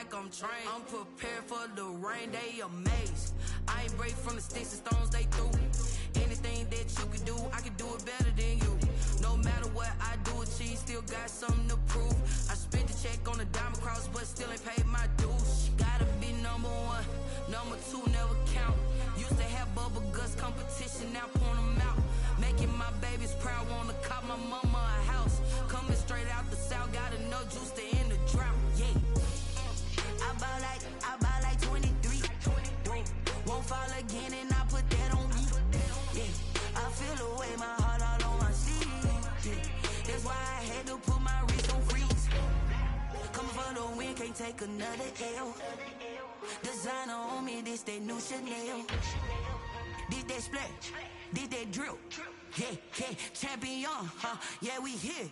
like I'm trained. I'm prepared for the rain, they amazed. I ain't break from the sticks and stones they threw. Anything that you can do, I can do it better than you. No matter what I do, achieve, still got something to prove. I spent the check on the diamond cross, but still ain't paid my dues. Gotta be number one, number two never count. Used to have bubble guts competition, now point them out. Making my babies proud, wanna cop my mama a house. Coming straight out the south, got enough juice to end the drought. Yeah, I buy like 23. Won't fall again, and I put that on me. Yeah, I feel the way, my heart all on my sleeve. Yeah, that's why I had to put my wrist on freeze. Coming for the win, can't take another L. Designer on me, this that new Chanel. This that splash, this that drill. Yeah, yeah, champion, huh? Yeah, we here.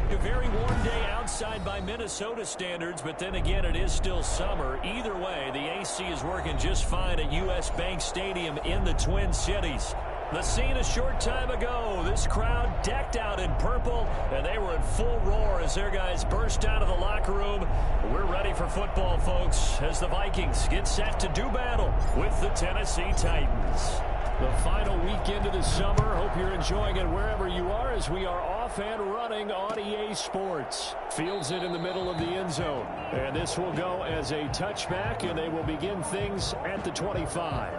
A very warm day outside by Minnesota standards, but then again, it is still summer. Either way, the AC is working just fine at U.S. Bank Stadium in the Twin Cities. The scene a short time ago, this crowd decked out in purple, and they were in full roar as their guys burst out of the locker room. We're ready for football, folks, as the Vikings get set to do battle with the Tennessee Titans. The final weekend of the summer. Hope you're enjoying it wherever you are as we are off and running on EA Sports. Fields it in the middle of the end zone. And this will go as a touchback, and they will begin things at the 25.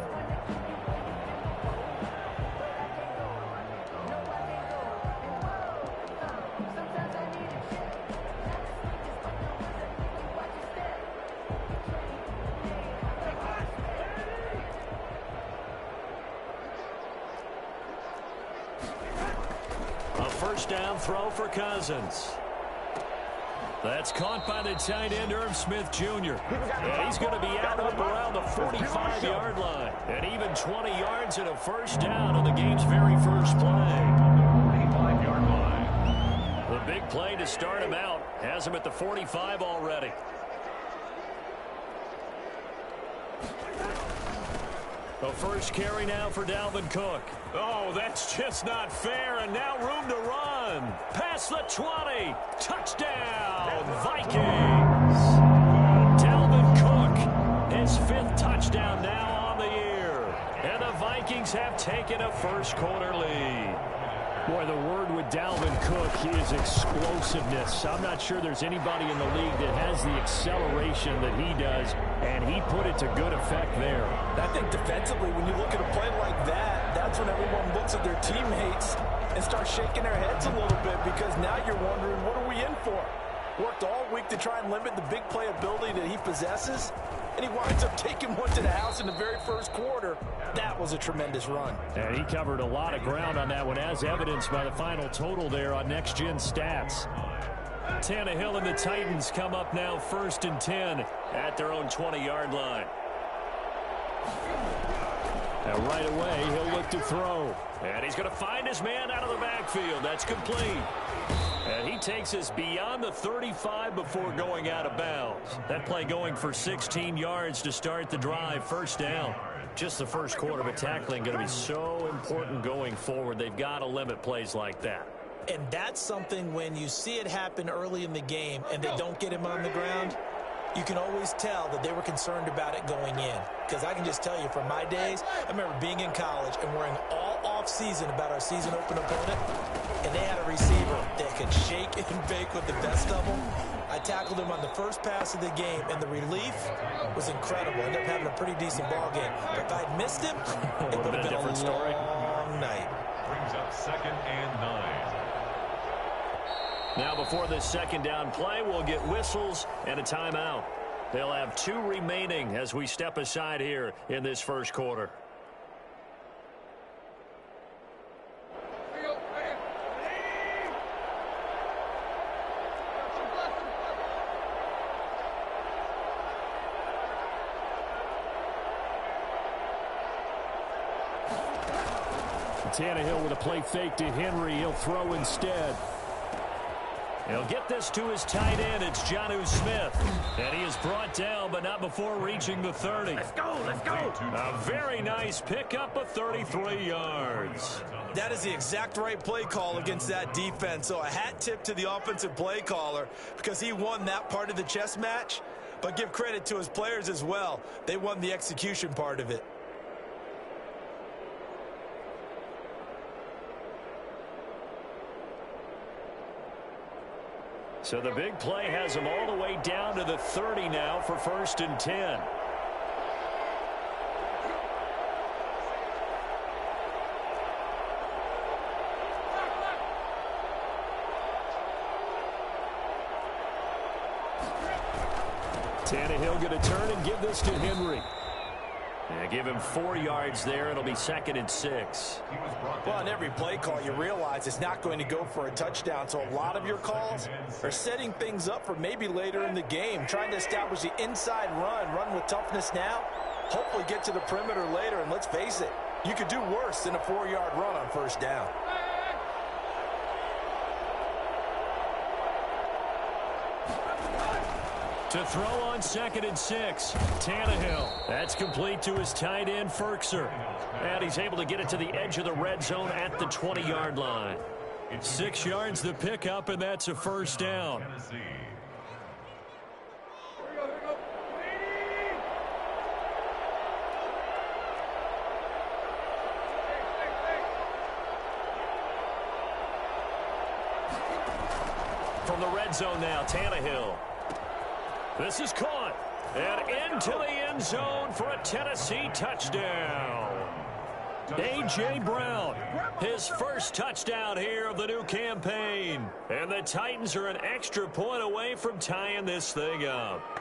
First down throw for Cousins. That's caught by the tight end, Irv Smith Jr. And he's going to be out up around the 45-yard line. And even 20 yards and a first down on the game's very first play. 45-yard line. The big play to start him out has him at the 45 already. The first carry now for Dalvin Cook. Oh, that's just not fair, and now room to run. Past the 20. Touchdown, Vikings. Dalvin Cook, his fifth touchdown now on the year. And the Vikings have taken a first-quarter lead. Boy, the word with Dalvin Cook is explosiveness. I'm not sure there's anybody in the league that has the acceleration that he does, and he put it to good effect there. I think defensively, when you look at a play like that, that's when everyone looks at their teammates and starts shaking their heads a little bit, because now you're wondering, what are we in for? Worked all week to try and limit the big play ability that he possesses, and he winds up taking one to the house in the very first quarter. That was a tremendous run. And he covered a lot of ground on that one, as evidenced by the final total there on Next Gen Stats. Tannehill and the Titans come up now 1st and 10 at their own 20-yard line. And right away, he'll look to throw. And he's going to find his man out of the backfield. That's complete. And he takes us beyond the 35 before going out of bounds. That play going for 16 yards to start the drive. First down. Just the first quarter, but tackling going to be so important going forward. They've got to limit plays like that. And that's something when you see it happen early in the game and they don't get him on the ground, you can always tell that they were concerned about it going in. Because I can just tell you, from my days, I remember being in college and worrying all off-season about our season open opponent, and they had a receiver that could shake and bake with the best of them. I tackled him on the first pass of the game, and the relief was incredible. Ended up having a pretty decent ball game. But if I'd missed him, it would have been a different story. Long night. Brings up 2nd and 9. Now before this second down play, we'll get whistles and a timeout. They'll have 2 remaining as we step aside here in this first quarter. Tannehill with a play fake to Henry. He'll throw instead. He'll get this to his tight end. It's Jonnu Smith. And he is brought down, but not before reaching the 30. Let's go, let's go. A very nice pickup of 33 yards. That is the exact right play call against that defense. So a hat tip to the offensive play caller because he won that part of the chess match. But give credit to his players as well. They won the execution part of it. So the big play has him all the way down to the 30 now for 1st and 10. Tannehill going to turn and give this to Henry. And give him 4 yards there. It'll be 2nd and 6. Well, on every play call, you realize it's not going to go for a touchdown. So a lot of your calls are setting things up for maybe later in the game, trying to establish the inside run with toughness now, hopefully get to the perimeter later. And let's face it, you could do worse than a 4-yard run on 1st down. To throw on 2nd and 6, Tannehill. That's complete to his tight end, Firkser. And he's able to get it to the edge of the red zone at the 20-yard line. 6 yards the pickup, and that's a 1st down. From the red zone now, Tannehill. This is caught, and into the end zone for a Tennessee touchdown. A.J. Brown, his first touchdown here of the new campaign. And the Titans are an extra point away from tying this thing up.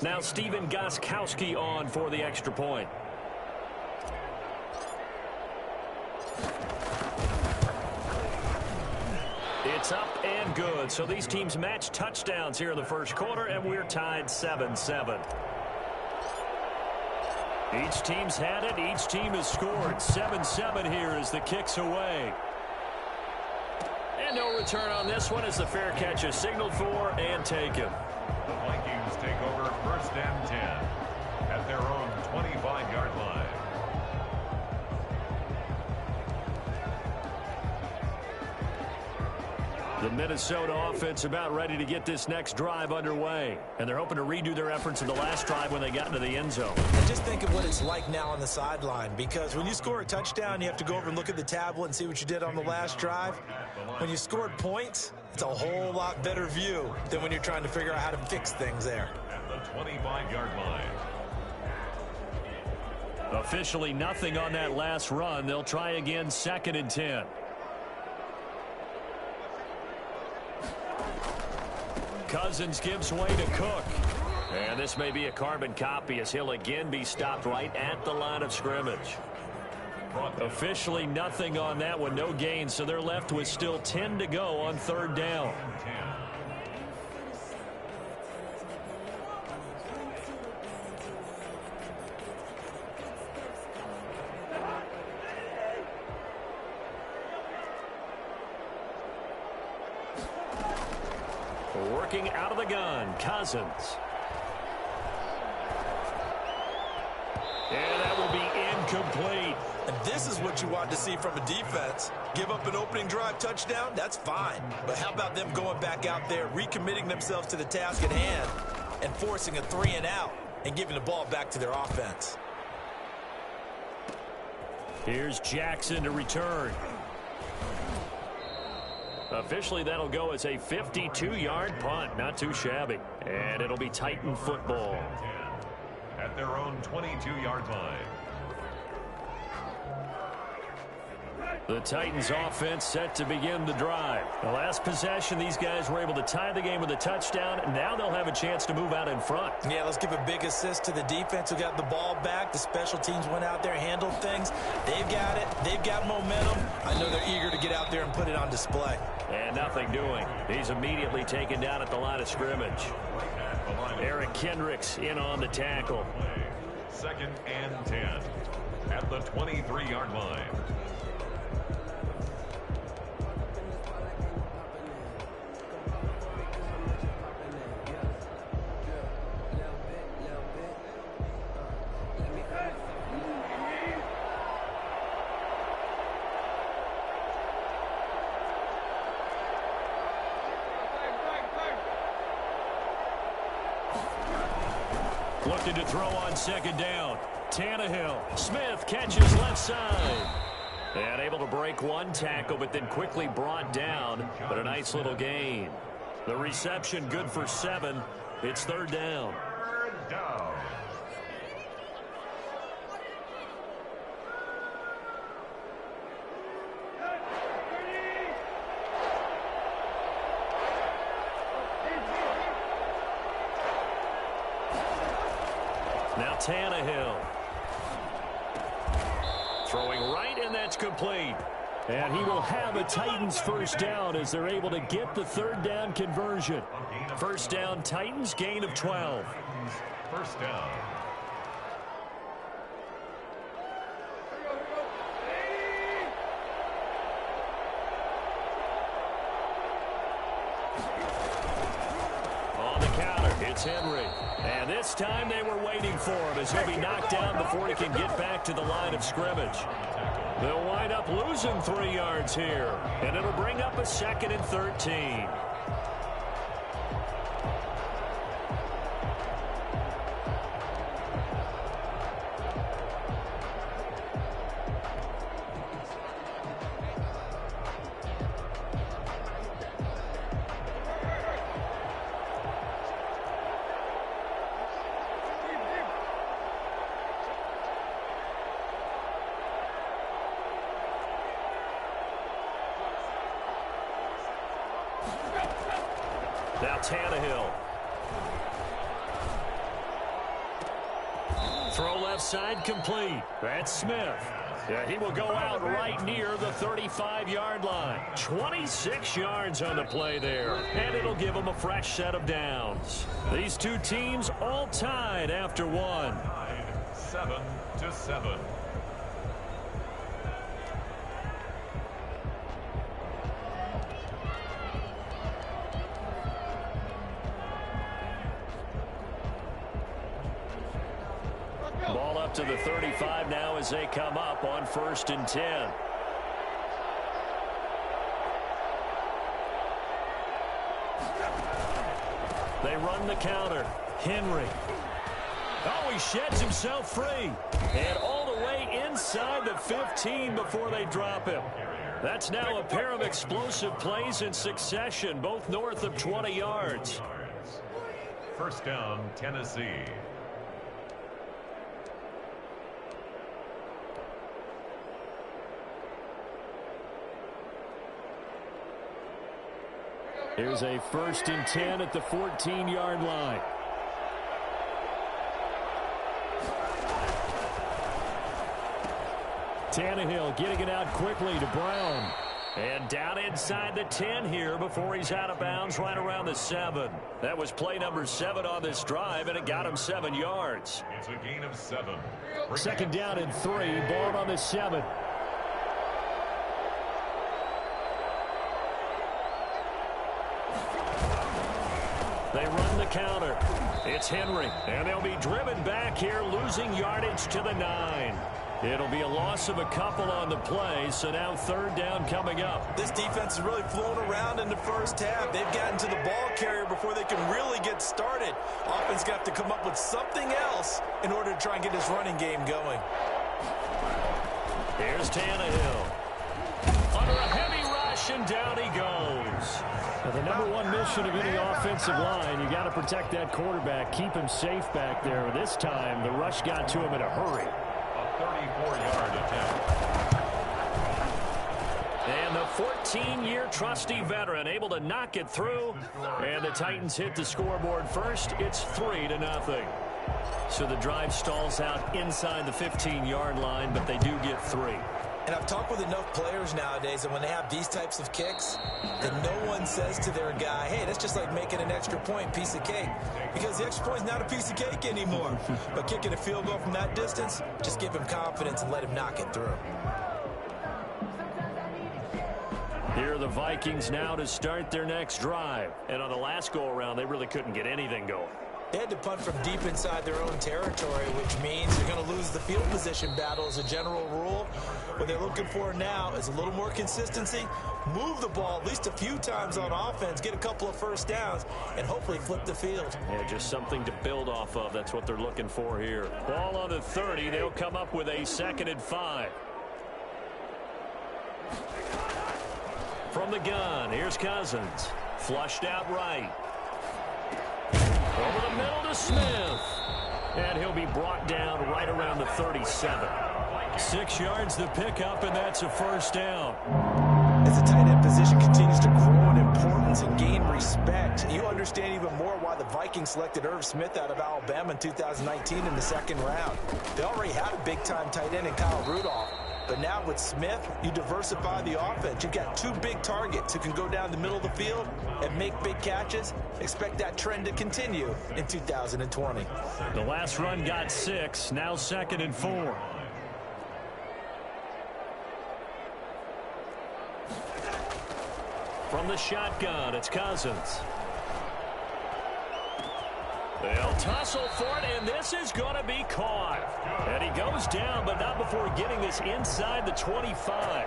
Now Stephen Gostkowski on for the extra point. It's up and good. So these teams match touchdowns here in the first quarter, and we're tied 7-7. Each team's had it. Each team has scored. 7-7 here as the kick's away. And no return on this one as the fair catch is signaled for and taken. The Vikings take over 1st and 10 at their own 25-yard line. The Minnesota offense about ready to get this next drive underway. And they're hoping to redo their efforts in the last drive when they got into the end zone. And just think of what it's like now on the sideline, because when you score a touchdown, you have to go over and look at the tablet and see what you did on the last drive. When you scored points, it's a whole lot better view than when you're trying to figure out how to fix things there. At the 25-yard line. Officially nothing on that last run. They'll try again 2nd and 10. Cousins gives way to Cook. And this may be a carbon copy as he'll again be stopped right at the line of scrimmage. Officially nothing on that one, no gain, so they're left with still 10 to go on 3rd down. Working out of the gun, Cousins. And that will be incomplete. And this is what you want to see from a defense. Give up an opening drive touchdown, that's fine. But how about them going back out there, recommitting themselves to the task at hand, and forcing a 3 and out, and giving the ball back to their offense. Here's Jackson to return. Officially, that'll go as a 52-yard punt. Not too shabby. And it'll be Titan football. At their own 22-yard line. The Titans offense set to begin the drive. The last possession, these guys were able to tie the game with a touchdown. Now they'll have a chance to move out in front. Yeah, let's give a big assist to the defense who got the ball back. The special teams went out there, handled things. They've got it. They've got momentum. I know they're eager to get out there and put it on display. And nothing doing. He's immediately taken down at the line of scrimmage. Eric Kendricks in on the tackle. 2nd and 10 at the 23-yard line. Looking to throw on second down. Tannehill. Smith catches left side. And able to break one tackle, but then quickly brought down. But a nice little gain. The reception good for 7. It's third down. Third down. Now Tannehill. Throwing right, and that's complete. And he will have a Titans first down as they're able to get the third down conversion. First down, Titans, gain of 12. First down. On the counter, it's Henry. And this time they were waiting for him as he'll be knocked down before he can get back to the line of scrimmage. They'll wind up losing 3 yards here, and it'll bring up a 2nd and 13. Now Tannehill. Throw left side complete. That's Smith. Yeah, he will go out right near the 35-yard line. 26 yards on the play there. And it'll give him a fresh set of downs. These two teams all tied after one. 7-7. Ball up to the 35 now as they come up on 1st and 10. They run the counter. Henry. Oh, he sheds himself free. And all the way inside the 15 before they drop him. That's now a pair of explosive plays in succession, both north of 20 yards. First down, Tennessee. Here's a 1st and 10 at the 14-yard line. Tannehill getting it out quickly to Brown. And down inside the 10 here before he's out of bounds right around the 7. That was play number 7 on this drive, and it got him 7 yards. It's a gain of 7. Second down and 3, ball on the 7. They run the counter. It's Henry, and they'll be driven back here, losing yardage to the 9. It'll be a loss of a couple on the play, so now third down coming up. This defense is really flown around in the first half. They've gotten to the ball carrier before they can really get started. Offense got to come up with something else in order to try and get this running game going. Here's Tannehill. Under a heavy rush, and down he goes. Now, the number one mission of any offensive line, you got to protect that quarterback, keep him safe back there. This time, the rush got to him in a hurry. A 34-yard attempt. And the 14-year trusty veteran able to knock it through. And the Titans hit the scoreboard first. It's 3-0. So the drive stalls out inside the 15-yard line, but they do get 3. And I've talked with enough players nowadays that when they have these types of kicks, that no one says to their guy, hey, that's just like making an extra point, piece of cake. Because the extra point is not a piece of cake anymore. But kicking a field goal from that distance, just give him confidence and let him knock it through. Here are the Vikings now to start their next drive. And on the last go-around, they really couldn't get anything going. They had to punt from deep inside their own territory, which means you're going to lose the field position battle as a general rule. What they're looking for now is a little more consistency, move the ball at least a few times on offense, get a couple of first downs, and hopefully flip the field. Yeah, just something to build off of. That's what they're looking for here. Ball on the 30. They'll come up with a 2nd and 5. From the gun, here's Cousins. Flushed out right. Over the middle to Smith. And he'll be brought down right around the 37. 6 yards the pickup, and that's a first down. As the tight end position continues to grow in importance and gain respect, you understand even more why the Vikings selected Irv Smith out of Alabama in 2019 in the 2nd round. They already had a big-time tight end in Kyle Rudolph. But now with Smith, you diversify the offense. You've got 2 big targets who can go down the middle of the field and make big catches. Expect that trend to continue in 2020. The last run got 6, now 2nd and 4. From the shotgun, it's Cousins. They'll tussle for it, and this is going to be caught. And he goes down, but not before getting this inside the 25.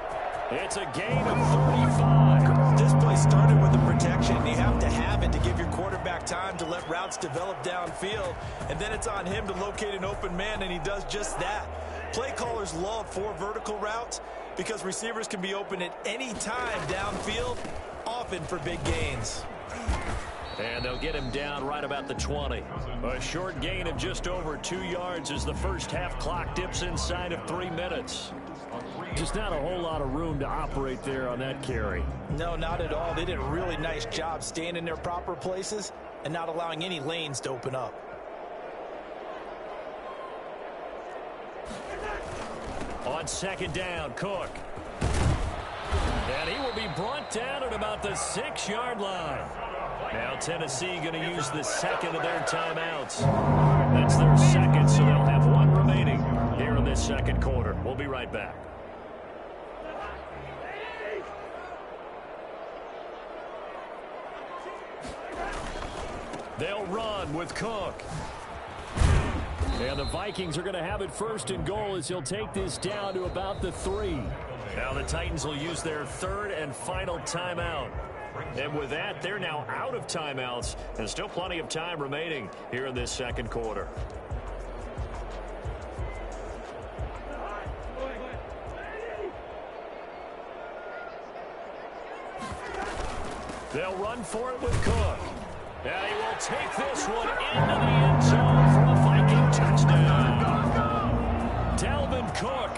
It's a gain of 35. This play started with the protection. You have to have it to give your quarterback time to let routes develop downfield. And then it's on him to locate an open man, and he does just that. Play callers love 4 vertical routes because receivers can be open at any time downfield, often for big gains. And they'll get him down right about the 20. A short gain of just over 2 yards as the first half clock dips inside of 3 minutes. Just not a whole lot of room to operate there on that carry. No, not at all. They did a really nice job staying in their proper places and not allowing any lanes to open up. On 2nd down, Cook. And he will be brought down at about the 6-yard line. Now Tennessee going to use the 2nd of their timeouts. That's their 2nd, so they'll have 1 remaining here in this 2nd quarter. We'll be right back. They'll run with Cook. And the Vikings are going to have it 1st and goal as he'll take this down to about the 3. Now the Titans will use their 3rd and final timeout. And with that, they're now out of timeouts. And still plenty of time remaining here in this 2nd quarter. They'll run for it with Cook. And he will take this one into the end zone for a Viking touchdown. Dalvin Cook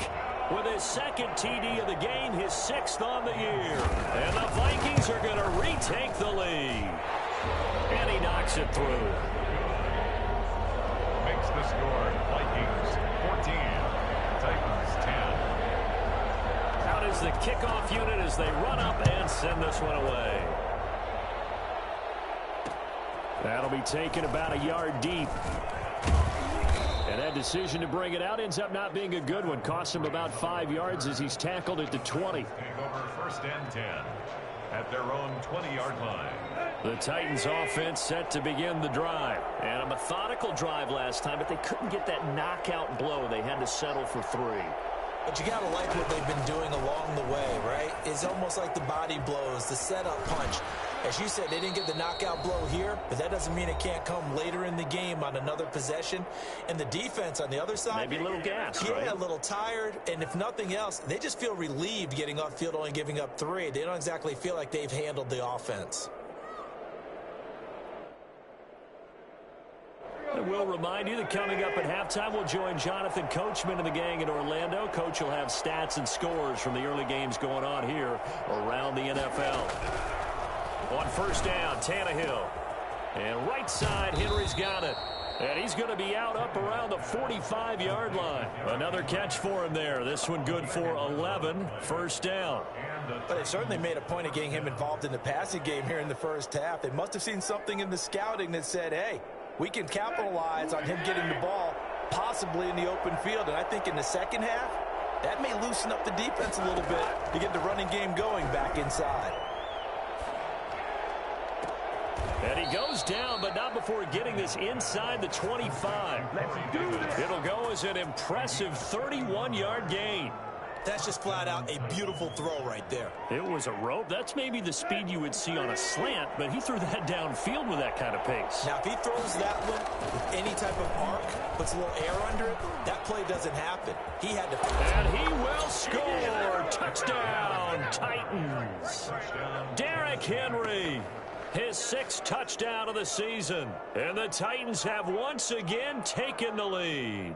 with his 2nd TD of the game, his 6th on the year. And the Vikings are going to retake the lead. And he knocks it through. Makes the score Vikings 14, Titans 10. Out is the kickoff unit as they run up and send this one away. That'll be taken about a yard deep. And that decision to bring it out ends up not being a good one. Costs him about 5 yards as he's tackled at the 20. Take over 1st and 10 at their own 20-yard line. The Titans offense set to begin the drive. And a methodical drive last time, but they couldn't get that knockout blow. They had to settle for 3. But you got to like what they've been doing along the way, right? It's almost like the body blows, the setup punch. As you said, they didn't get the knockout blow here, but that doesn't mean it can't come later in the game on another possession. And the defense on the other side, maybe a little gassed, right? Yeah, a little tired. And if nothing else, they just feel relieved getting upfield, only giving up 3. They don't exactly feel like they've handled the offense. And we'll remind you that coming up at halftime, we'll join Jonathan Coachman and the gang in Orlando. Coach will have stats and scores from the early games going on here around the NFL. On 1st down, Tannehill. And right side, Henry's got it. And he's going to be out up around the 45-yard line. Another catch for him there. This one good for 11. 1st down. But they certainly made a point of getting him involved in the passing game here in the 1st half. They must have seen something in the scouting that said, hey, we can capitalize on him getting the ball possibly in the open field. And I think in the 2nd half, that may loosen up the defense a little bit to get the running game going back inside. And he goes down, but not before getting this inside the 25. It'll go as an impressive 31-yard gain. That's just flat out a beautiful throw right there. It was a rope. That's maybe the speed you would see on a slant, but he threw that downfield with that kind of pace. Now, if he throws that one with any type of arc, puts a little air under it, that play doesn't happen. He had to... And he will score. Touchdown, Titans. Derrick Henry, his 6th touchdown of the season. And the Titans have once again taken the lead.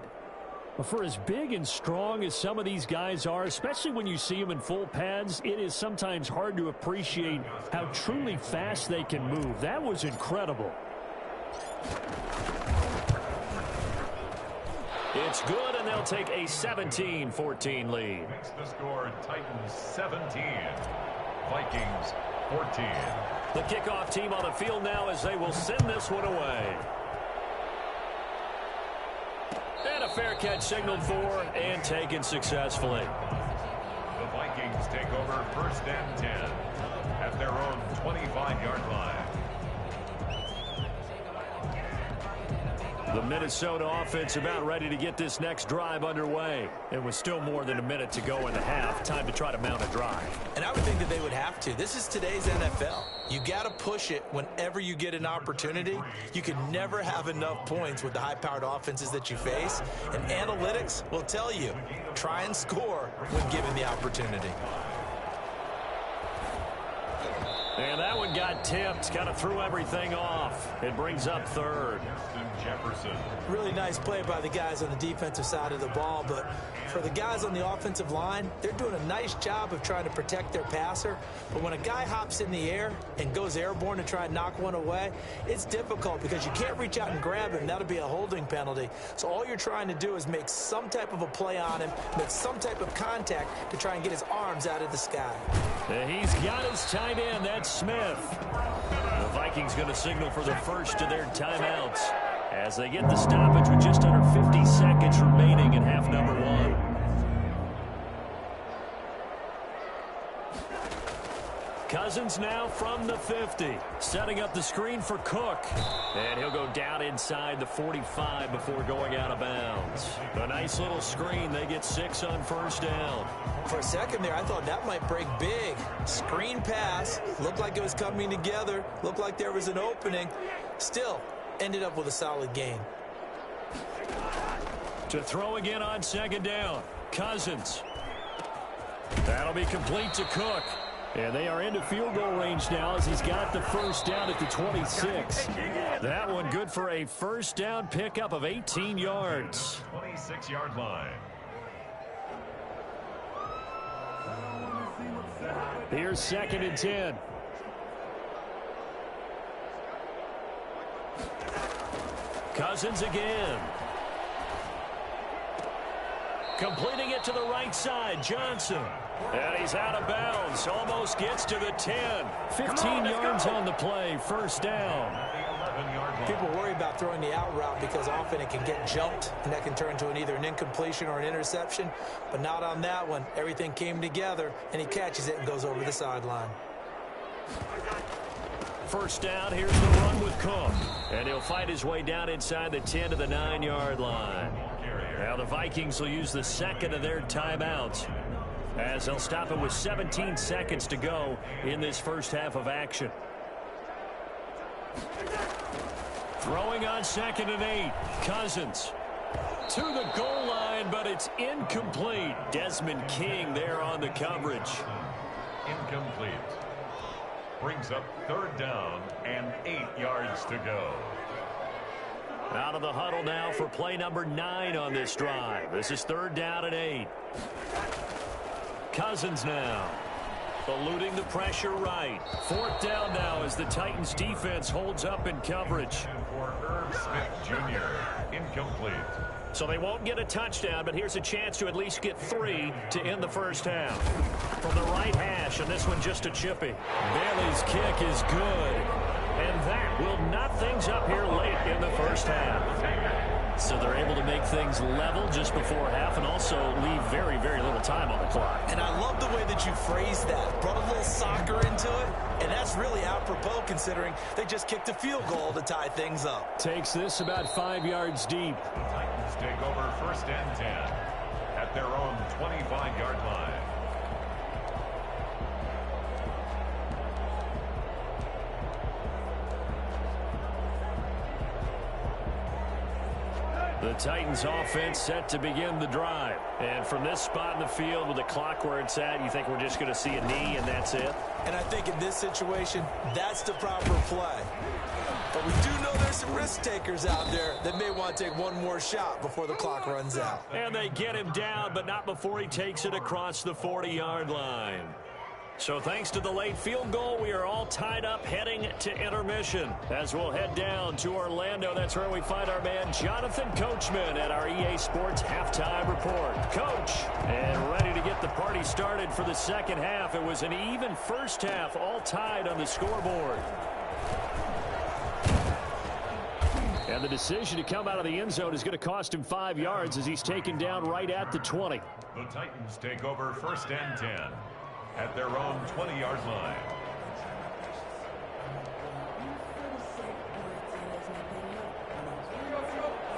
For as big and strong as some of these guys are, especially when you see them in full pads, it is sometimes hard to appreciate how truly fast they can move. That was incredible. It's good, and they'll take a 17-14 lead. Makes the score Titans 17, Vikings 14. The kickoff team on the field now as they will send this one away. And a fair catch signaled for and taken successfully. The Vikings take over 1st and 10 at their own 25-yard line. The Minnesota offense about ready to get this next drive underway. It was still more than a minute to go in the half. Time to try to mount a drive. And I would think that they would have to. This is today's NFL. You got to push it whenever you get an opportunity. You can never have enough points with the high-powered offenses that you face. And analytics will tell you, try and score when given the opportunity. And that one got tipped. Kind of threw everything off. It brings up 3rd. Jefferson. Really nice play by the guys on the defensive side of the ball, but for the guys on the offensive line, they're doing a nice job of trying to protect their passer. But when a guy hops in the air and goes airborne to try and knock one away, it's difficult because you can't reach out and grab him. That'll be a holding penalty. So all you're trying to do is make some type of a play on him, make some type of contact to try and get his arms out of the sky. And he's got his tight end. That's Smith. The Vikings going to signal for the first of their timeouts as they get the stoppage with just under 50 seconds remaining in half number 1. Cousins now from the 50, setting up the screen for Cook. And he'll go down inside the 45 before going out of bounds. A nice little screen. They get 6 on 1st down. For a second there, I thought that might break big. Screen pass. Looked like it was coming together. Looked like there was an opening. Still, ended up with a solid gain. To throw again on 2nd down. Cousins. That'll be complete to Cook. And they are into field goal range now as he's got the 1st down at the 26. That one good for a 1st down pickup of 18 yards. 26-yard line. Here's 2nd and 10. Cousins again. Completing it to the right side, Johnson. And he's out of bounds. Almost gets to the 10. 15 yards on the play. 1st down. People worry about throwing the out route because often it can get jumped, and that can turn into either an incompletion or an interception. But not on that one. Everything came together, and he catches it and goes over the sideline. 1st down. Here's the run with Cook. And he'll fight his way down inside the 10 to the 9-yard line. Now the Vikings will use the 2nd of their timeouts as they'll stop it with 17 seconds to go in this first half of action. Throwing on 2nd and 8. Cousins to the goal line, but it's incomplete. Desmond King there on the coverage. Incomplete. Brings up 3rd down and 8 yards to go. Out of the huddle now for play number 9 on this drive. This is 3rd down and 8. Cousins now eluding the pressure right. 4th down now as the Titans defense holds up in coverage. For Irv Smith Jr. Incomplete. So they won't get a touchdown, but here's a chance to at least get 3 to end the first half. From the right hash, and this one just a chippy. Bailey's kick is good. And that will knot things up here late in the first half. So they're able to make things level just before half and also leave very, very little time on the clock. And I love the way that you phrased that. Brought a little soccer into it, and that's really apropos considering they just kicked a field goal to tie things up. Takes this about 5 yards deep. The Titans take over 1st and 10 at their own 25-yard line. The Titans offense set to begin the drive. And from this spot in the field with the clock where it's at, you think we're just going to see a knee and that's it? And I think in this situation, that's the proper play. But we do know there's some risk takers out there that may want to take one more shot before the clock runs out. And they get him down, but not before he takes it across the 40-yard line. So thanks to the late field goal, we are all tied up heading to intermission. As we'll head down to Orlando, that's where we find our man Jonathan Coachman at our EA Sports Halftime Report. Coach, and ready to get the party started for the second half. It was an even first half, all tied on the scoreboard. And the decision to come out of the end zone is going to cost him 5 yards as he's taken down right at the 20. The Titans take over 1st and 10 at their own 20-yard line.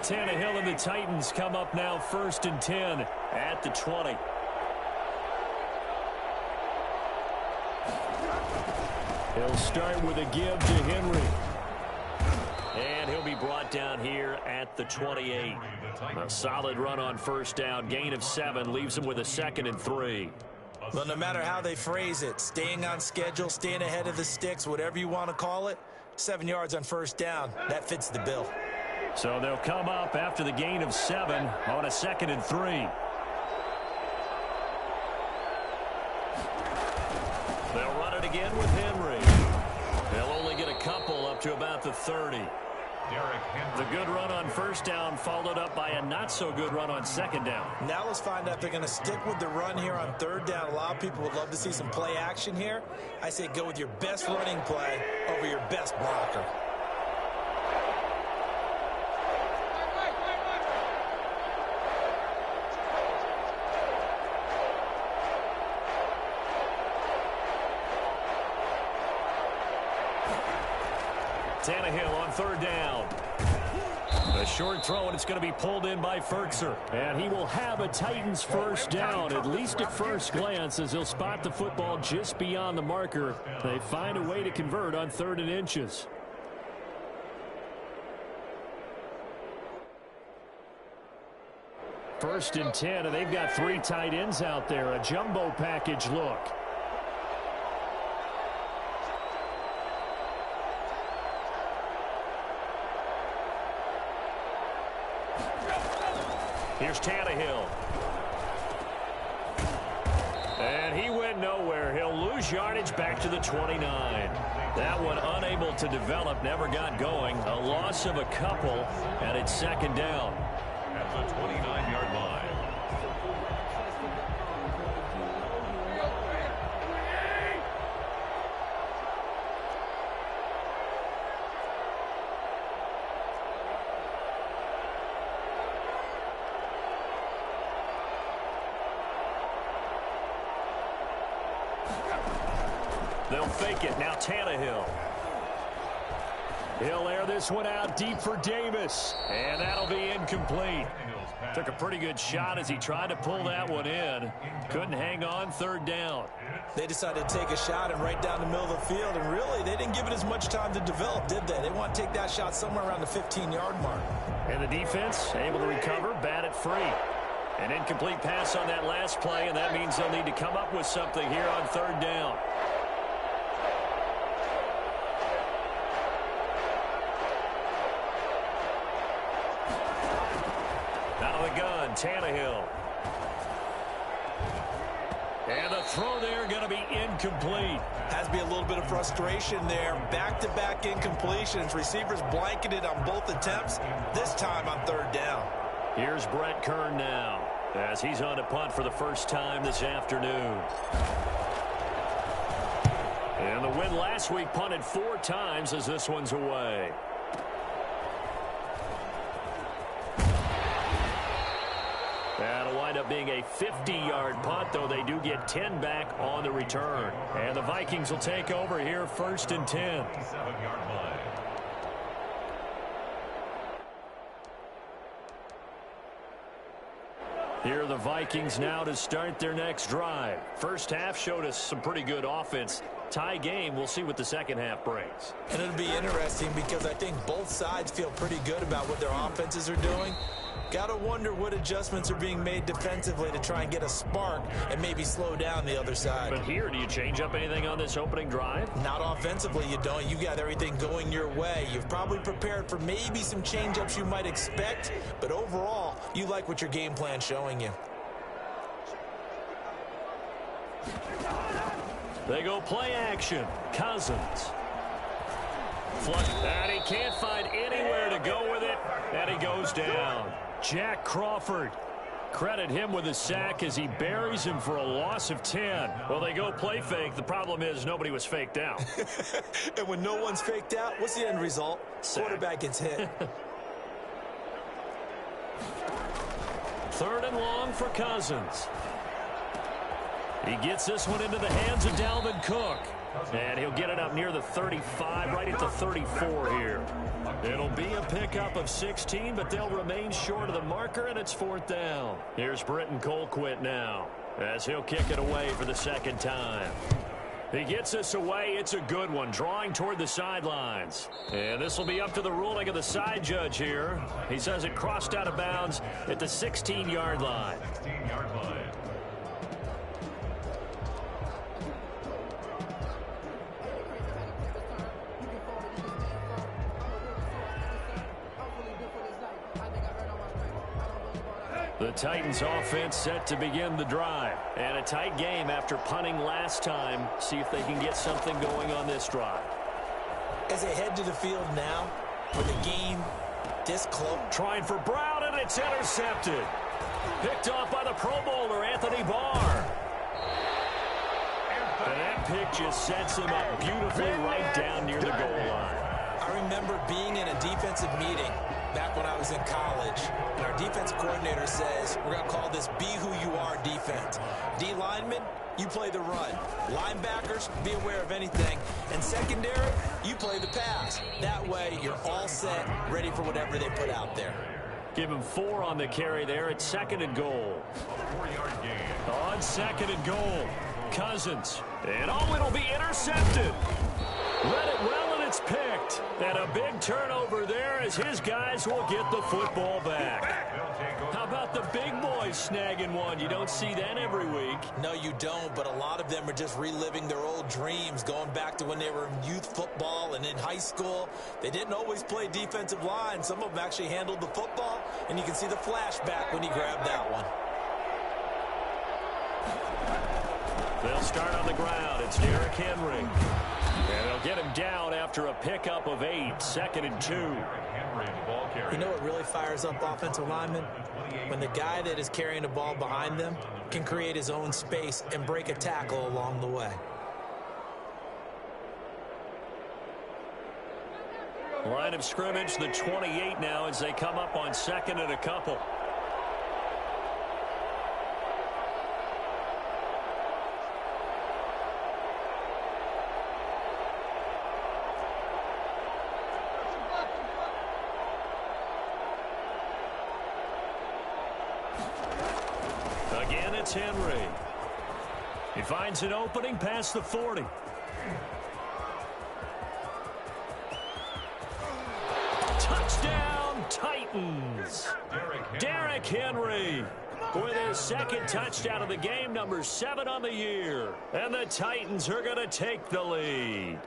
Tannehill and the Titans come up now 1st and 10 at the 20. He'll start with a give to Henry. And he'll be brought down here at the 28. A solid run on 1st down. Gain of 7 leaves him with a 2nd and 3. Well, no matter how they phrase it, staying on schedule, staying ahead of the sticks, whatever you want to call it, 7 yards on 1st down, that fits the bill. So they'll come up after the gain of 7 on a 2nd and 3. They'll run it again with Henry. They'll only get a couple up to about the 30. The good run on 1st down followed up by a not-so-good run on 2nd down. Now let's find out if they're going to stick with the run here on 3rd down. A lot of people would love to see some play action here. I say go with your best running play over your best blocker. Tannehill on 3rd down. A short throw, and it's going to be pulled in by Ferkser. And he will have a Titans 1st down, at least at first glance, as he'll spot the football just beyond the marker. They find a way to convert on 3rd and inches. First and 10, and they've got 3 tight ends out there. A jumbo package look. Here's Tannehill. And he went nowhere. He'll lose yardage back to the 29. That one unable to develop, never got going. A loss of a couple, and it's 2nd down. At the 29-yard line. They'll fake it. Now Tannehill. He'll air this one out deep for Davis. And that'll be incomplete. Took a pretty good shot as he tried to pull that one in. Couldn't hang on 3rd down. They decided to take a shot and right down the middle of the field. And really, they didn't give it as much time to develop, did they? They want to take that shot somewhere around the 15-yard mark. And the defense able to recover, bat it free. An incomplete pass on that last play, and that means they'll need to come up with something here on 3rd down. Tannehill. And the throw there going to be incomplete. Has to be a little bit of frustration there. Back-to-back incompletions. Receivers blanketed on both attempts, this time on 3rd down. Here's Brett Kern now as he's on to punt for the first time this afternoon. And the win last week punted 4 times as this one's away. That'll wind up being a 50-yard punt, though they do get 10 back on the return. And the Vikings will take over here, 1st and 10. 7-yard line. Here are the Vikings now to start their next drive. First half showed us some pretty good offense. Tie game, we'll see what the second half brings. And it'll be interesting because I think both sides feel pretty good about what their offenses are doing. Got to wonder what adjustments are being made defensively to try and get a spark and maybe slow down the other side. But here, do you change up anything on this opening drive? Not offensively, you don't. You got everything going your way. You've probably prepared for maybe some change-ups you might expect, but overall, you like what your game plan's showing you. They go play action. Cousins. And he can't find anywhere to go with it, and he goes down. Jack Crawford. Credit him with a sack as he buries him for a loss of 10. Well, they go play fake. The problem is nobody was faked out. And when no one's faked out, what's the end result? Sack. Quarterback gets hit. 3rd and long for Cousins. He gets this one into the hands of Dalvin Cook. And he'll get it up near the 35, right at the 34 here. It'll be a pickup of 16, but they'll remain short of the marker, and it's 4th down. Here's Britton Colquitt now, as he'll kick it away for the second time. He gets this away. It's a good one, drawing toward the sidelines. And this will be up to the ruling of the side judge here. He says it crossed out of bounds at the 16-yard line. 16-yard line. The Titans offense set to begin the drive. And a tight game after punting last time. See if they can get something going on this drive. As they head to the field now, with the game this close. Trying for Brown, and it's intercepted. Picked off by the Pro Bowler, Anthony Barr. And that pick just sets him up beautifully right down near the goal line. I remember being in a defensive meeting back when I was in college, and our defense coordinator says, we're going to call this Be Who You Are defense. D linemen, you play the run. Linebackers, be aware of anything. And secondary, you play the pass. That way, you're all set, ready for whatever they put out there. Give him 4 on the carry there at 2nd and goal. 4-yard gain. On 2nd and goal, Cousins. And it'll be intercepted. Read it well, and it's picked. And a big turnover there as his guys will get the football back. How about the big boys snagging one? You don't see that every week. No, you don't, but a lot of them are just reliving their old dreams, going back to when they were in youth football and in high school. They didn't always play defensive line. Some of them actually handled the football, and you can see the flashback when he grabbed that one. They'll start on the ground. It's Derrick Henry. And they'll get him down after a pickup of 8, 2nd and 2. You know what really fires up offensive linemen? When the guy that is carrying the ball behind them can create his own space and break a tackle along the way. Line of scrimmage, the 28 now as they come up on 2nd and a couple. Again, it's Henry. He finds an opening past the 40. Touchdown, Titans. Derrick Henry with his 2nd touchdown of the game, number 7 on the year. And the Titans are going to take the lead.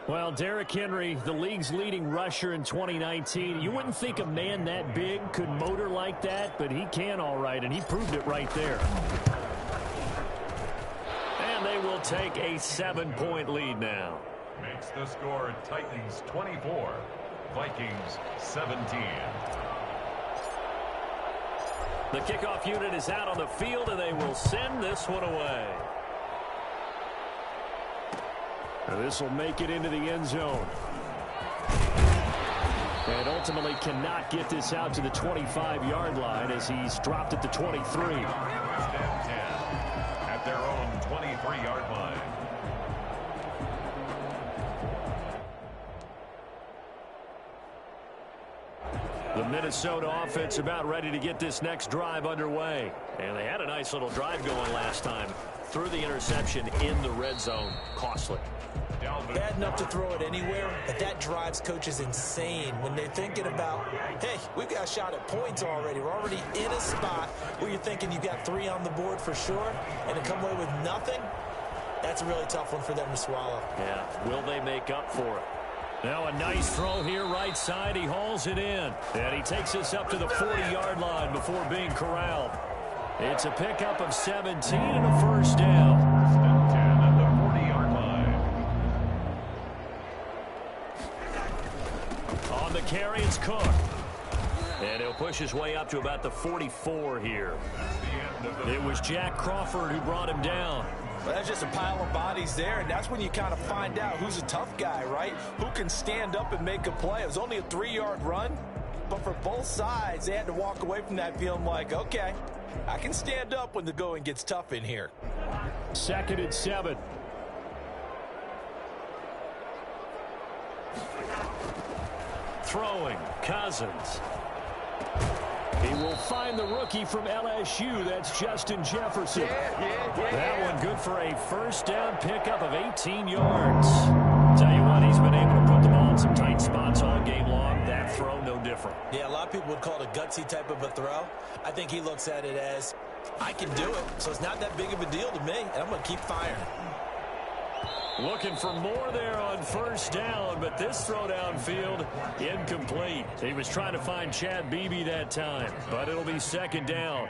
Well, Derrick Henry, the league's leading rusher in 2019. You wouldn't think a man that big could motor like that, but he can all right, and he proved it right there. And they will take a 7-point lead now. Makes the score Titans 24, Vikings 17. The kickoff unit is out on the field, and they will send this one away. This will make it into the end zone. And ultimately cannot get this out to the 25-yard line as he's dropped at the 23. First and 10 at their own 23-yard line. The Minnesota offense about ready to get this next drive underway. And they had a nice little drive going last time. Threw the interception in the red zone. Costly. Bad enough to throw it anywhere, but that drives coaches insane when they're thinking about, hey, we've got a shot at points already. We're already in a spot where you're thinking you got 3 on the board for sure, and to come away with nothing, that's a really tough one for them to swallow. Yeah, will they make up for it? Now a nice throw here right side. He hauls it in, and he takes us up to the 40-yard line before being corralled. It's a pickup of 17 and a first down. First and 10 at the 40-yard line. On the carry, it's Cook. And he'll push his way up to about the 44 here. It was Jack Crawford who brought him down. Well, that's just a pile of bodies there, and that's when you kind of find out who's a tough guy, right? Who can stand up and make a play. It was only a 3-yard run, but for both sides, they had to walk away from that feeling like, okay, I can stand up when the going gets tough in here. 2nd and 7. Throwing, Cousins. He will find the rookie from LSU. That's Justin Jefferson. That one good for a first down pickup of 18 yards. Tell you what, he's been able to put the ball in some tight spots all game long. That throw, no different. Yeah, a lot of people would call it a gutsy type of a throw. I think he looks at it as, I can do it, so it's not that big of a deal to me, and I'm going to keep firing. Looking for more there on first down, but this throw downfield, incomplete. He was trying to find Chad Beebe that time, but it'll be 2nd down.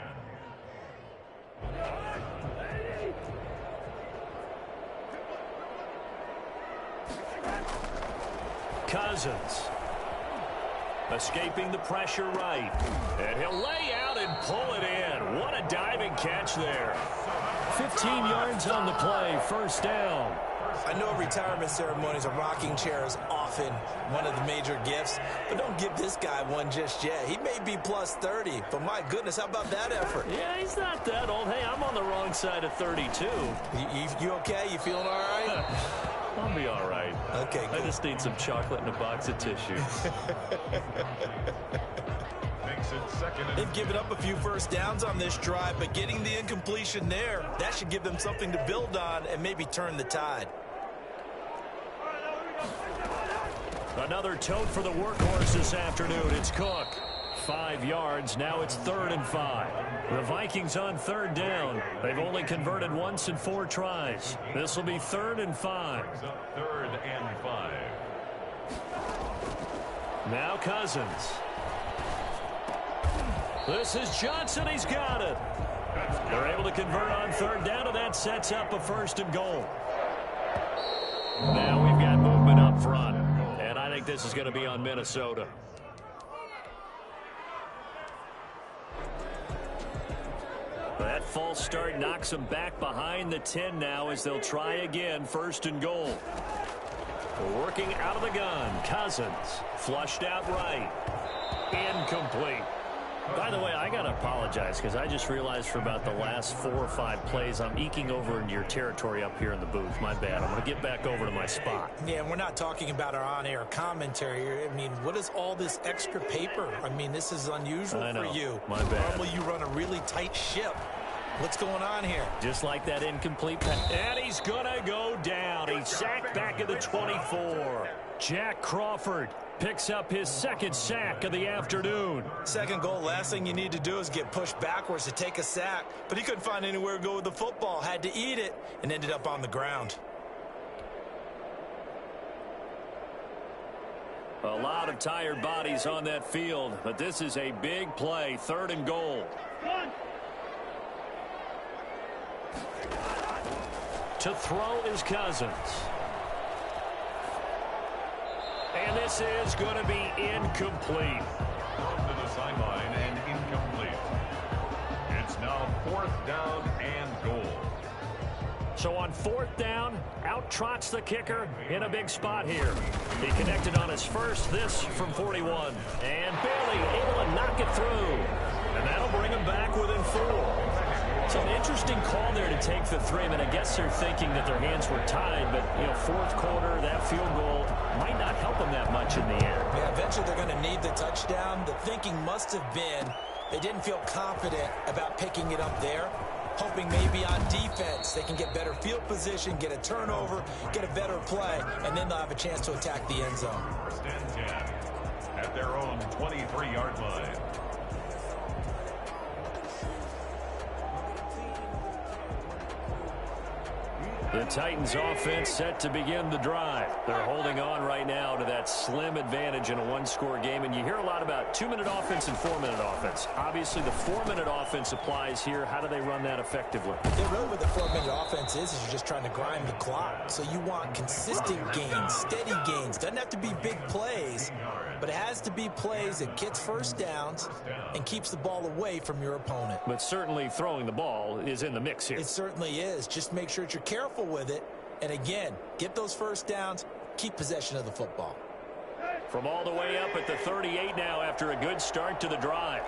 Cousins. Escaping the pressure right. And he'll lay out and pull it in. What a diving catch there. 15 yards on the play, first down. I know retirement ceremonies, a rocking chair is often one of the major gifts, but don't give this guy one just yet. He may be plus 30, but my goodness, how about that effort? Yeah, he's not that old. Hey, I'm on the wrong side of 32. You okay? You feeling all right? I'll be all right. Okay, good. I just need some chocolate and a box of tissues. Makes it 2nd and They've given up a few first downs on this drive, but getting the incompletion there, that should give them something to build on and maybe turn the tide. Another tote for the workhorse this afternoon. It's Cook. 5 yards. Now it's 3rd and 5. The Vikings on 3rd down. They've only converted once in 4 tries. This will be 3rd and 5. brings up 3rd and 5. Now Cousins. This is Johnson. He's got it. They're able to convert on 3rd down, and that sets up a 1st and goal. Now we've got movement up front, and I think this is going to be on Minnesota. That false start knocks them back behind the 10 now as they'll try again, 1st and goal. Working out of the gun, Cousins. Flushed out right. Incomplete. By the way, I got to apologize because I just realized for about the last 4 or 5 plays, I'm eking over into your territory up here in the booth. My bad. I'm going to get back over to my spot. Yeah, we're not talking about our on-air commentary here. I mean, what is all this extra paper? I mean, this is unusual for you. My bad. Normally you run a really tight ship. What's going on here? Just like that incomplete pass. And he's going to go down. He's sacked back at the 24. Jack Crawford picks up his 2nd sack of the afternoon. 2nd goal, last thing you need to do is get pushed backwards to take a sack. But he couldn't find anywhere to go with the football. Had to eat it and ended up on the ground. A lot of tired bodies on that field, but this is a big play. 3rd and goal. To throw is Cousins. And this is going to be incomplete. Thrown to the sideline and incomplete. It's now 4th down and goal. So on 4th down, out trots the kicker in a big spot here. He connected on his first, this from 41. And Bailey able to knock it through. And that'll bring him back within 4. So an interesting call there to take the 3. I mean, I guess they're thinking that their hands were tied, but, you know, 4th quarter, that field goal might not help them that much in the end. Yeah, eventually they're going to need the touchdown. The thinking must have been they didn't feel confident about picking it up there, hoping maybe on defense they can get better field position, get a turnover, get a better play, and then they'll have a chance to attack the end zone. 1st and 10 at their own 23-yard line. The Titans offense set to begin the drive. They're holding on right now to that slim advantage in a one-score game. And you hear a lot about 2-minute offense and 4-minute offense. Obviously, the 4-minute offense applies here. How do they run that effectively? Yeah, really what the 4-minute offense is you're just trying to grind the clock. So you want consistent gains, steady gains. Doesn't have to be big plays, but it has to be plays that gets first downs and keeps the ball away from your opponent. But certainly throwing the ball is in the mix here. It certainly is. Just make sure that you're careful with it. And again, get those first downs, keep possession of the football. From all the way up at the 38 now after a good start to the drive.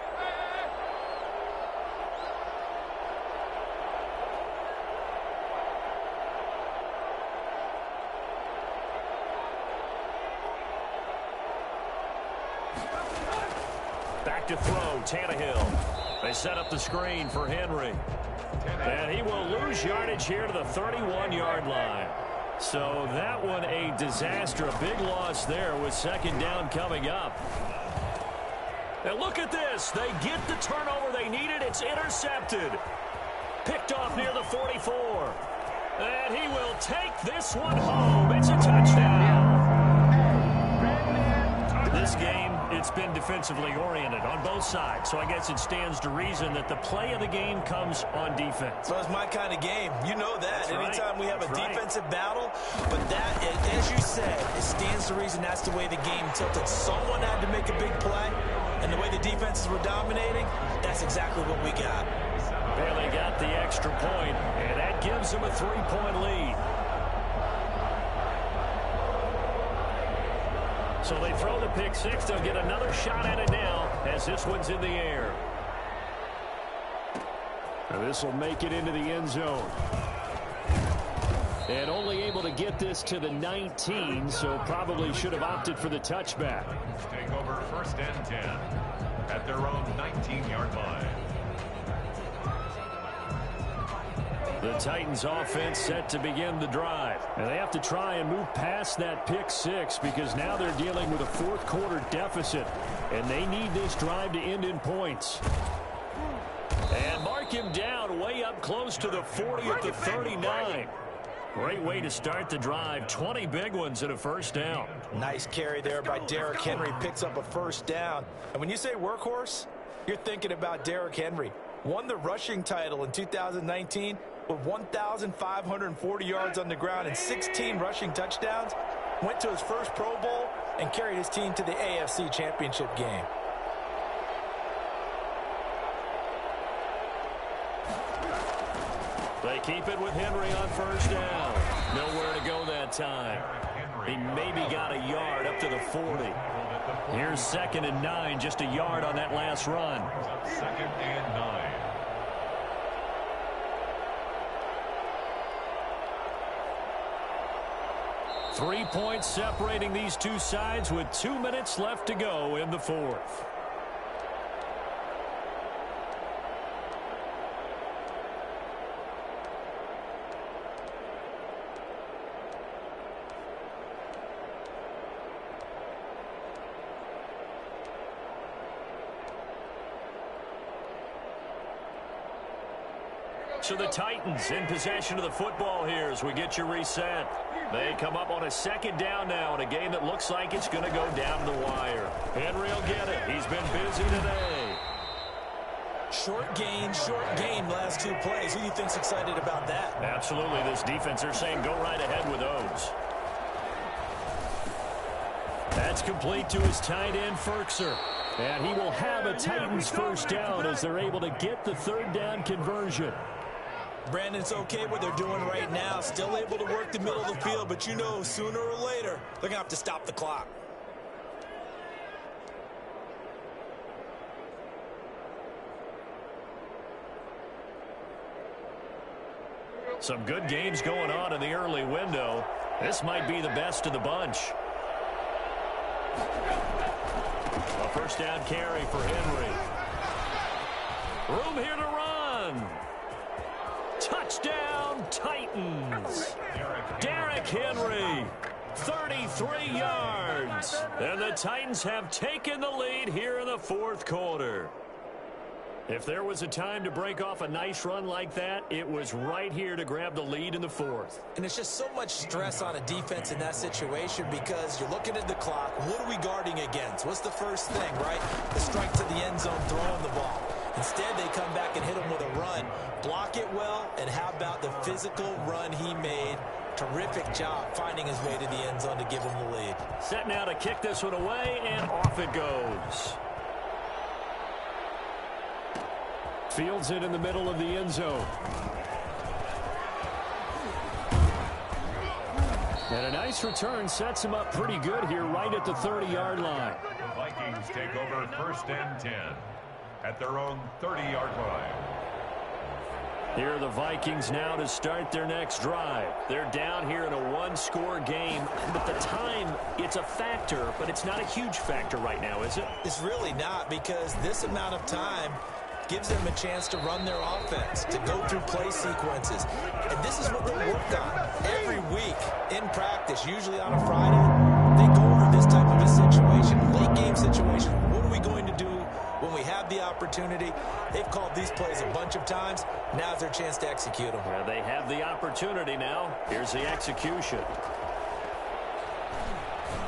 Back to throw, Tannehill. They set up the screen for Henry. And he will lose yardage here to the 31-yard line. So that one a disaster, a big loss there with 2nd down coming up. And look at this. They get the turnover they needed. It's intercepted. Picked off near the 44. And he will take this one home. It's a touchdown. This game, it's been defensively oriented on both sides. So I guess it stands to reason that the play of the game comes on defense. So it's my kind of game. You know that. That's Anytime right. we have a That's defensive battle. But that, as you said, it stands to reason that's the way the game tilted. Someone had to make a big play. And the way the defenses were dominating, that's exactly what we got. Bailey got the extra point, and that gives them a 3-point lead. So they throw the pick six. They'll get another shot at it now as this one's in the air. And this will make it into the end zone. And only able to get this to the 19, so probably should have opted for the touchback. Take over 1st and 10 at their own 19-yard line. The Titans offense set to begin the drive. And they have to try and move past that pick six because now they're dealing with a 4th quarter deficit. And they need this drive to end in points. And mark him down way up close to the 40 at the 39. Great way to start the drive. 20 big ones and a 1st down. Nice carry there by Derrick Henry. Picks up a 1st down. And when you say workhorse, you're thinking about Derrick Henry. Won the rushing title in 2019 with 1,540 yards on the ground and 16 rushing touchdowns. Went to his first Pro Bowl and carried his team to the AFC Championship game. They keep it with Henry on 1st down. Nowhere to go that time. He maybe got a yard up to the 40. Here's 2nd and 9, just a yard on that last run. 2nd and 9. Three points separating these two sides with 2 minutes left to go in the 4th. So the Titans in possession of the football here as we get you reset. They come up on a 2nd down now in a game that looks like it's going to go down the wire. Henry will get it. He's been busy today. Short gain last 2 plays. Who do you think's excited about that? Absolutely. This defense, they're saying go right ahead with those. That's complete to his tight end, Firkser. And he will have a Titans 1st down as they're able to get the 3rd down conversion. Brandon, it's okay what they're doing right now. Still able to work the middle of the field, but you know sooner or later they're going to have to stop the clock. Some good games going on in the early window. This might be the best of the bunch. A first down carry for Henry. Room here to run. Touchdown, Titans. Derrick Henry, 33 yards. And the Titans have taken the lead here in the fourth quarter. If there was a time to break off a nice run like that, it was right here to grab the lead in the fourth. And it's just so much stress on a defense in that situation because you're looking at the clock. What are we guarding against? What's the first thing, right? The strike to the end zone, throwing the ball. Instead, they come back and hit him with a run. Block it well, and how about the physical run he made? Terrific job finding his way to the end zone to give him the lead. Set now to kick this one away, and off it goes. Fields it in the middle of the end zone. And a nice return sets him up pretty good here right at the 30-yard line. The Vikings take over first and 10 at their own 30-yard line. Here are the Vikings now to start their next drive. They're down here in a one-score game. But the time, it's a factor, but it's not a huge factor right now, is it? It's really not, because this amount of time gives them a chance to run their offense, to go through play sequences. And this is what they work on every week in practice, usually on a Friday. They go over this type of a situation, late game situation. What are we going to do when we have the opportunity? They've called these plays a bunch of times. Now's their chance to execute them. Well, they have the opportunity now. Here's the execution.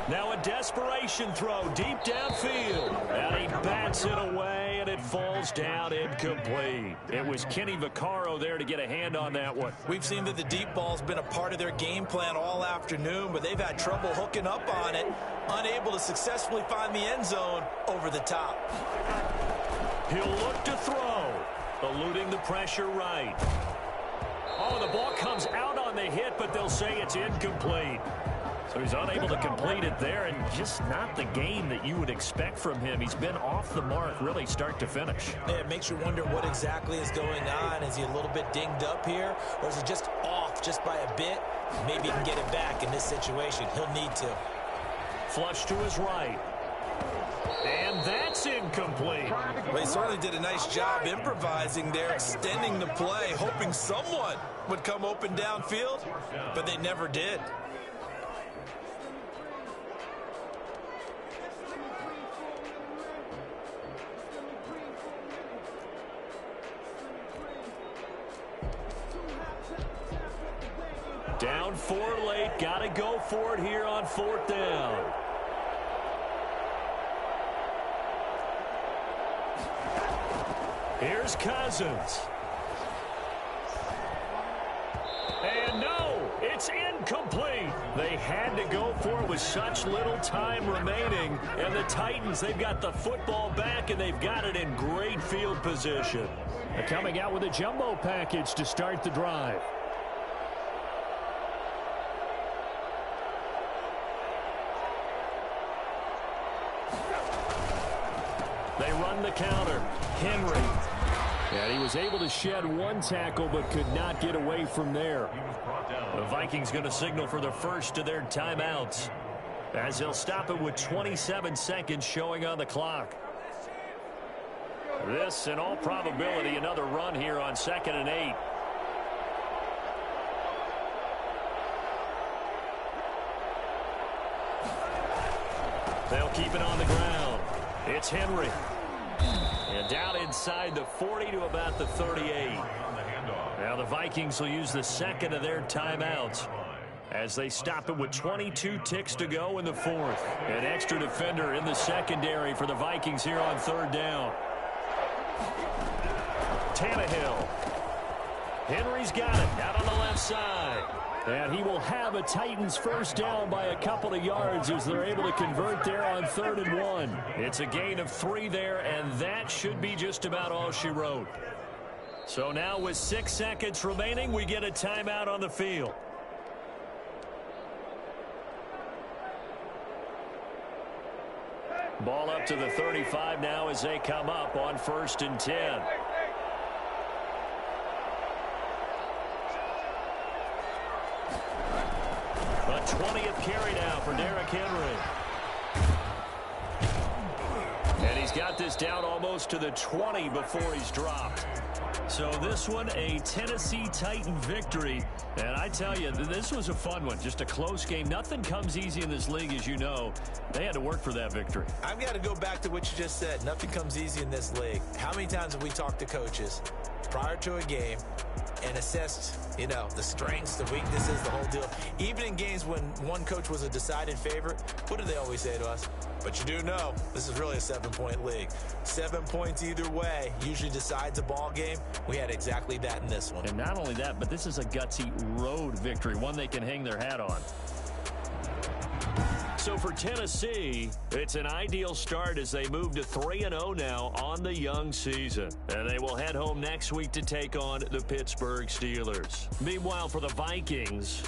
Now a desperation throw deep downfield. And he bats it away, and it falls down incomplete. It was Kenny Vaccaro there to get a hand on that one. We've seen that the deep ball's been a part of their game plan all afternoon, but they've had trouble hooking up on it, unable to successfully find the end zone over the top. He'll look to throw, eluding the pressure right. Oh, the ball comes out on the hit, but they'll say it's incomplete. So he's unable to complete it there, and just not the game that you would expect from him. He's been off the mark really start to finish. Yeah, it makes you wonder what exactly is going on. Is he a little bit dinged up here, or is he just off just by a bit? Maybe he can get it back in this situation. He'll need to. Flush to his right. And that's incomplete. Well, he certainly did a nice job improvising there, extending the play, hoping someone would come open downfield, but they never did. Down 4 late, got to go for it here on fourth down. Here's Cousins. And no, it's incomplete. They had to go for it with such little time remaining. And the Titans, they've got the football back, and they've got it in great field position. They're coming out with a jumbo package to start the drive. They run the counter. Henry. And he was able to shed one tackle but could not get away from there. The Vikings going to signal for the first of their timeouts as they'll stop it with 27 seconds showing on the clock. This, in all probability, another run here on 2nd and 8. They'll keep it on the ground. It's Henry. And down inside the 40 to about the 38. Now the Vikings will use the second of their timeouts as they stop it with 22 ticks to go in the fourth. An extra defender in the secondary for the Vikings here on 3rd down. Tannehill. Henry's got it out on the left side. And he will have a Titans first down by a couple of yards as they're able to convert there on 3rd and 1. It's a gain of 3 there, and that should be just about all she wrote. So now with 6 seconds remaining, we get a timeout on the field. Ball up to the 35 now as they come up on 1st and 10. A 20th carry now for Derrick Henry. And he's got this down almost to the 20 before he's dropped. So this one, a Tennessee Titan victory. And I tell you, this was a fun one. Just a close game. Nothing comes easy in this league, as you know. They had to work for that victory. I've got to go back to what you just said. Nothing comes easy in this league. How many times have we talked to coaches prior to a game and assessed, the strengths, the weaknesses, the whole deal? Even in games when one coach was a decided favorite, what do they always say to us? But you do know this is really a 7-point league. 7 points either way usually decides a ball game. We had exactly that in this one. And not only that, but this is a gutsy road victory, one they can hang their hat on. So for Tennessee, it's an ideal start as they move to 3-0 now on the young season. And they will head home next week to take on the Pittsburgh Steelers. Meanwhile, for the Vikings,